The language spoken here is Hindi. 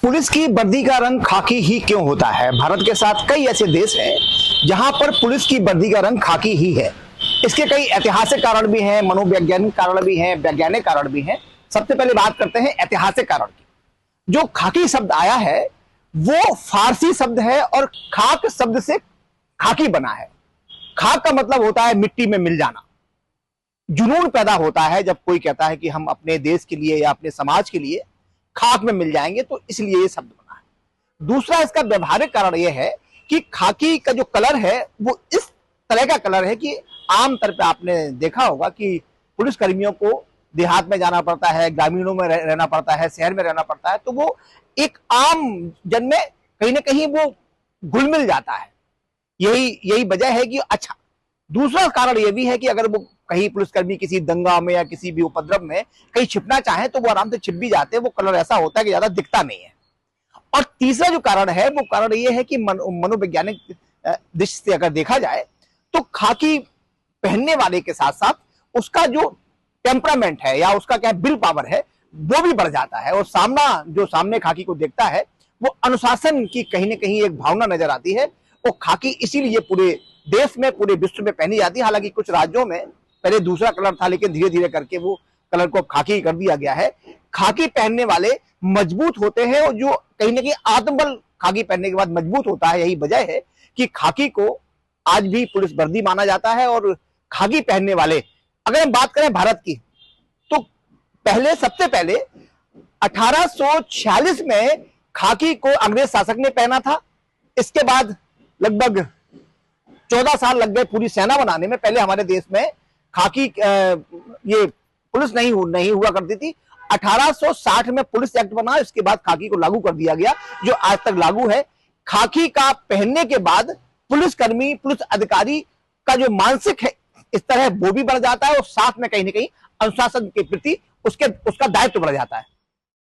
पुलिस की वर्दी का रंग खाकी ही क्यों होता है? भारत के साथ कई ऐसे देश हैं जहां पर पुलिस की वर्दी का रंग खाकी ही है। इसके कई ऐतिहासिक कारण भी हैं, मनोवैज्ञानिक कारण भी हैं, वैज्ञानिक कारण भी हैं। सबसे पहले बात करते हैं ऐतिहासिक कारण की। जो खाकी शब्द आया है वो फारसी शब्द है और खाक शब्द से खाकी बना है। खाक का मतलब होता है मिट्टी में मिल जाना। जुनून पैदा होता है जब कोई कहता है कि हम अपने देश के लिए या अपने समाज के लिए खाक में मिल जाएंगे, तो इसलिए ये शब्द बना है। दूसरा इसका व्यवहारिक कारण यह है कि खाकी का जो कलर है वो इस तरह का कलर है कि आमतौर पे आपने देखा होगा कि पुलिस कर्मियों को देहात में जाना पड़ता है, ग्रामीणों में रहना पड़ता है, शहर में रहना पड़ता है, तो वो एक आम जन में कहीं ना कहीं वो घुल मिल जाता है। यही वजह है कि अच्छा, दूसरा कारण यह भी है कि अगर वो कहीं पुलिसकर्मी किसी दंगा में या किसी भी उपद्रव में कहीं छिपना चाहे तो वो आराम से छिप भी जाते हैं। वो कलर ऐसा होता है कि ज्यादा दिखता नहीं है। और तीसरा जो कारण है वो कारण ये है कि मनोवैज्ञानिक दृष्टि से अगर देखा जाए तो खाकी पहनने वाले के साथ साथ उसका जो टेम्परामेंट है या उसका क्या विल पावर है वो भी बढ़ जाता है। और सामने खाकी को देखता है वो अनुशासन की कहीं ना कहीं एक भावना नजर आती है। वो खाकी इसीलिए पूरे देश में, पूरे विश्व में पहनी जाती है। हालांकि कुछ राज्यों में पहले दूसरा कलर था, लेकिन धीरे धीरे करके वो कलर को खाकी कर दिया गया है। खाकी पहनने वाले मजबूत होते हैं और जो कहीं ना कहीं आत्मबल खाकी पहनने के बाद मजबूत होता है। यही वजह है कि खाकी को आज भी पुलिस वर्दी माना जाता है। और खाकी पहनने वाले, अगर हम बात करें भारत की, तो सबसे पहले 1846 में खाकी को अंग्रेज शासक ने पहना था। इसके बाद लगभग 14 साल लग गए पूरी सेना बनाने में। पहले हमारे देश में खाकी ये पुलिस नहीं हुआ करती थी। 1860 में पुलिस एक्ट बना, इसके बाद खाकी को लागू कर दिया गया, जो आज तक लागू है। खाकी का पहनने के बाद पुलिसकर्मी, पुलिस अधिकारी का जो मानसिक है इस तरह वो भी बढ़ जाता है और साथ में कहीं ना कहीं अनुशासन के प्रति उसका दायित्व बढ़ जाता है।